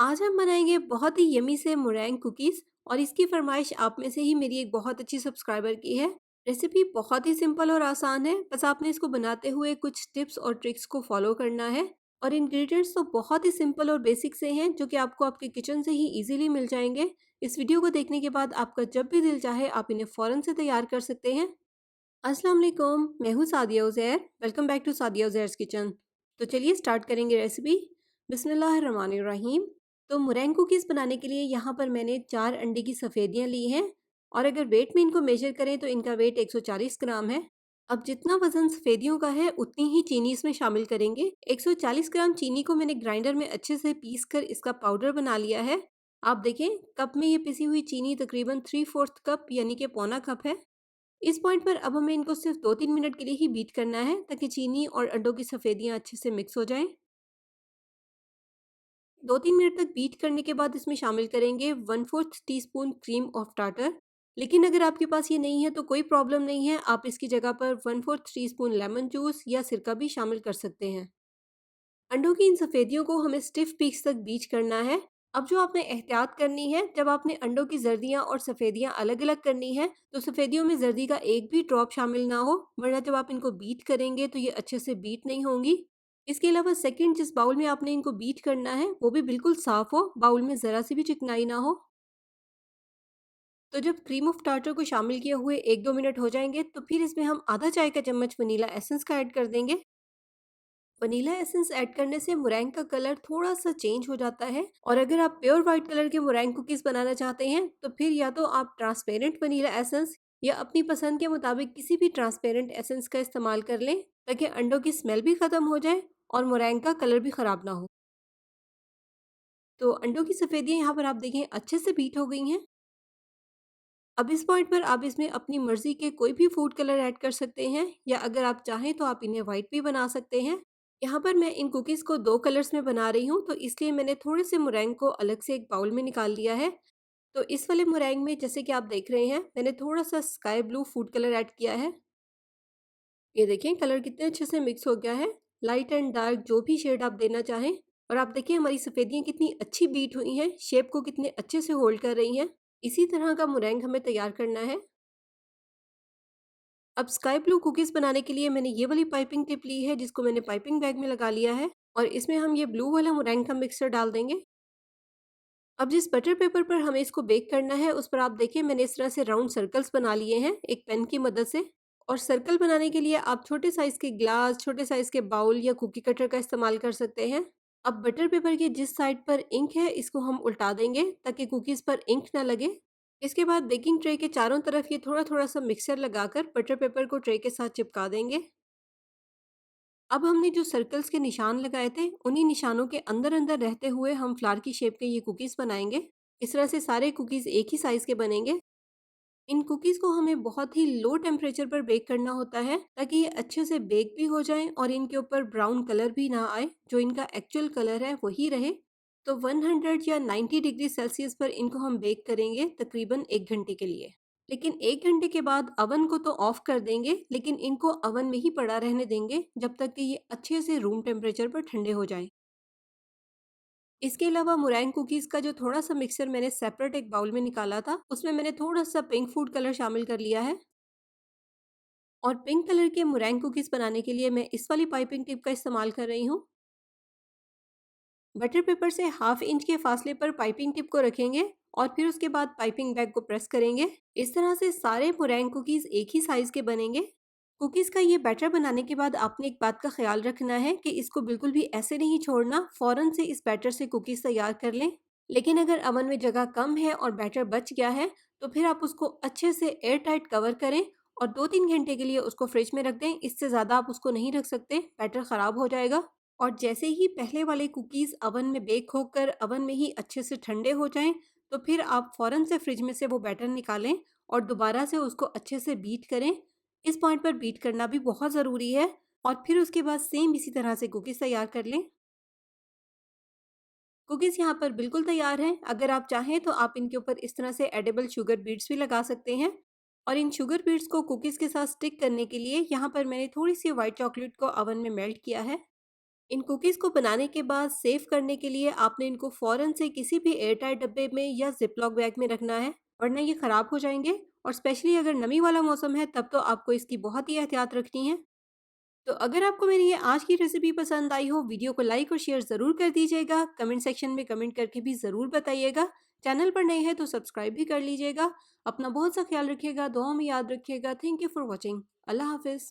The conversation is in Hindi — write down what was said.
आज हम बनाएंगे बहुत ही यमी से मोरैंग कुकीज़ और इसकी फरमाइश आप में से ही मेरी एक बहुत अच्छी सब्सक्राइबर की है। रेसिपी बहुत ही सिंपल और आसान है, बस आपने इसको बनाते हुए कुछ टिप्स और ट्रिक्स को फॉलो करना है। और इंग्रेडिएंट्स तो बहुत ही सिंपल और बेसिक से हैं जो कि आपको आपके किचन से ही इजीली मिल जाएंगे। इस वीडियो को देखने के बाद आपका जब भी दिल चाहे आप इन्हें फ़ौरन से तैयार कर सकते हैं। अस्सलाम वालेकुम, मैं हूँ Sadia Uzair. Welcome back to Sadia Uzair's kitchen. तो चलिए स्टार्ट करेंगे रेसिपी। बिस्मिल्लाहिर्रहमानिर्रहीम। तो मुरैंग कुकीज़ बनाने के लिए यहाँ पर मैंने 4 अंडे की सफ़ेदियाँ ली हैं और अगर वेट में इनको मेजर करें तो इनका वेट 140 ग्राम है। अब जितना वज़न सफ़ेदियों का है उतनी ही चीनी इसमें शामिल करेंगे। 140 ग्राम चीनी को मैंने ग्राइंडर में अच्छे से पीस कर इसका पाउडर बना लिया है। आप देखें कप में ये पिसी हुई चीनी तकरीबन 3/4 कप यानी कि पौना कप है। इस पॉइंट पर अब हमें इनको सिर्फ 2-3 मिनट के लिए ही बीट करना है ताकि चीनी और अंडों की सफ़ेदियाँ अच्छे से मिक्स हो जाएं। 2-3 मिनट तक बीट करने के बाद इसमें शामिल करेंगे 1/4 टीस्पून क्रीम ऑफ टार्टर। लेकिन अगर आपके पास ये नहीं है तो कोई प्रॉब्लम नहीं है, आप इसकी जगह पर 1/4 टीस्पून लेमन जूस या सिरका भी शामिल कर सकते हैं। अंडों की इन सफ़ेदियों को हमें स्टिफ पीक्स तक बीच करना है। अब जो आपने एहतियात करनी है, जब आपने अंडों की जर्दियाँ और सफ़ेदियाँ अलग अलग करनी है तो सफ़ेदियों में जर्दी का एक भी ड्रॉप शामिल ना हो, वरना जब आप इनको बीट करेंगे तो ये अच्छे से बीट नहीं होंगी। इसके अलावा सेकंड जिस बाउल में आपने इनको बीट करना है वो भी बिल्कुल साफ़ हो, बाउल में ज़रा सी भी चिकनाई ना हो। तो जब क्रीम ऑफ टार्टर को शामिल किए हुए 1-2 मिनट हो जाएंगे तो फिर इसमें हम आधा चाय का चम्मच वनीला एसेंस का ऐड कर देंगे। वनीला एसेंस ऐड करने से मुरैंग का कलर थोड़ा-सा चेंज हो जाता है और अगर आप प्योर व्हाइट कलर के मुरैंग कुकीज़ बनाना चाहते हैं, तो फिर या तो आप ट्रांसपेरेंट वनीला एसेंस या अपनी पसंद के मुताबिक किसी भी ट्रांसपेरेंट एसेंस का इस्तेमाल कर लें, ताकि अंडों की स्मेल भी ख़त्म हो जाए और मुरैंग का कलर भी ख़राब ना हो। तो अंडों की सफ़ेदियाँ यहाँ पर आप देखें अच्छे से बीट हो गई हैं। अब इस पॉइंट पर आप इसमें अपनी मर्ज़ी के कोई भी फूड कलर ऐड कर सकते हैं या अगर आप चाहें तो आप इन्हें व्हाइट भी बना सकते हैं। यहाँ पर मैं इन कुकीज़ को 2 कलर्स में बना रही हूँ, तो इसलिए मैंने थोड़े से मुरैंग को अलग से एक बाउल में निकाल लिया है। तो इस वाले मुरैंग में जैसे कि आप देख रहे हैं, मैंने थोड़ा-सा sky blue food colour add किया है। ये देखें कलर कितने अच्छे से मिक्स हो गया है। लाइट एंड डार्क जो भी शेड आप देना चाहें। और आप देखिए हमारी सफ़ेदियाँ कितनी अच्छी बीट हुई हैं, शेप को कितने अच्छे से होल्ड कर रही हैं। इसी तरह का मुरैंग हमें तैयार करना है। अब स्काई ब्लू कुकीज़ बनाने के लिए मैंने ये वाली पाइपिंग टिप ली है जिसको मैंने पाइपिंग बैग में लगा लिया है और इसमें हम ये ब्लू वाला मोरैंग का मिक्सचर डाल देंगे। अब जिस बटर पेपर पर हमें इसको बेक करना है उस पर आप देखिए मैंने इस तरह से राउंड सर्कल्स बना लिए हैं एक पेन की मदद से। और सर्कल बनाने के लिए आप छोटे साइज़ के ग्लास, छोटे साइज़ के बाउल या कुकी कटर का इस्तेमाल कर सकते हैं। अब बटर पेपर की जिस साइड पर इंक है इसको हम उल्टा देंगे ताकि कुकीज़ पर इंक ना लगे। इसके बाद बेकिंग ट्रे के चारों तरफ ये थोड़ा-थोड़ा सा मिक्सचर लगाकर बटर पेपर को ट्रे के साथ चिपका देंगे। अब हमने जो सर्कल्स के निशान लगाए थे, उन्हीं निशानों के अंदर-अंदर रहते हुए हम फ्लावर की शेप के ये कुकीज़ बनाएँगे। इस तरह से सारे कुकीज़ एक ही साइज़ के बनेंगे। इन कुकीज़ को हमें बहुत ही लो टेम्परेचर पर बेक करना होता है ताकि ये अच्छे से बेक भी हो जाएँ और इनके ऊपर ब्राउन कलर भी ना आए, जो इनका एक्चुअल कलर है वही रहे। तो 100 या 90 डिग्री सेल्सियस पर इनको हम बेक करेंगे तकरीबन 1 घंटे के लिए। लेकिन 1 घंटे के बाद अवन को तो ऑफ कर देंगे, लेकिन इनको अवन में ही पड़ा रहने देंगे जब तक कि ये अच्छे से रूम टेम्परेचर पर ठंडे हो जाएं। इसके अलावा मुरैंग कुकीज़ का जो थोड़ा-सा मिक्सचर मैंने सेपरेट एक बाउल में निकाला था, उसमें मैंने थोड़ा-सा पिंक फूड कलर शामिल कर लिया है। और पिंक कलर के मुरैंग कुकीज़ बनाने के लिए मैं इस वाली पाइपिंग टिप का इस्तेमाल कर रही हूँ। बटर पेपर से हाफ इंच के फासले पर पाइपिंग टिप को रखेंगे और फिर उसके बाद पाइपिंग बैग को प्रेस करेंगे। इस तरह से सारे मुरैंग कुकीज़ एक ही साइज़ के बनेंगे। कुकीज़ का ये बैटर बनाने के बाद आपने एक बात का ख्याल रखना है कि इसको बिल्कुल भी ऐसे नहीं छोड़ना, फ़ौरन से इस बैटर से कुकीज़ तैयार कर लें। लेकिन अगर अवन में जगह कम है और बैटर बच गया है, तो फिर आप उसको अच्छे से एयर टाइट कवर करें और 2-3 घंटे के लिए उसको फ्रिज में रख दें। इससे ज़्यादा आप उसको नहीं रख सकते, बैटर ख़राब हो जाएगा। और जैसे ही पहले वाले कुकीज़ अवन में बेक होकर अवन में ही अच्छे से ठंडे हो जाएँ, तो फिर आप फ़ौरन से फ्रिज में से वो बैटर निकालें और दोबारा से उसको अच्छे से बीट करें। इस पॉइंट पर बीट करना भी बहुत ज़रूरी है और फिर उसके बाद सेम इसी तरह से कुकीज़ तैयार कर लें। कुकीज़ यहाँ पर बिल्कुल तैयार हैं। अगर आप चाहें तो आप इनके ऊपर इस तरह से एडिबल शुगर बीट्स भी लगा सकते हैं। और इन शुगर बीट्स को कुकीज़ के साथ स्टिक करने के लिए यहाँ पर मैंने थोड़ी सी व्हाइट चॉकलेट को ओवन में मेल्ट किया है। इन कुकीज़ को बनाने के बाद सेव करने के लिए आपने इनको फ़ौरन से किसी भी एयरटाइट डब्बे में या ज़िप-लॉक बैग में रखना है, वरना ये ख़राब हो जाएँगे और स्पेशली अगर नमी वाला मौसम है तब तो आपको इसकी बहुत ही एहतियात रखनी है। तो अगर आपको मेरी ये आज की रेसिपी पसंद आई हो, वीडियो को लाइक और शेयर ज़रूर कर दीजिएगा। कमेंट सेक्शन में कमेंट करके भी ज़रूर बताइएगा। चैनल पर नए हैं तो सब्सक्राइब भी कर लीजिएगा। अपना बहुत सा ख्याल रखिएगा, दुआओं में याद रखिएगा। Thank you for watching. Allah हाफ़िज़।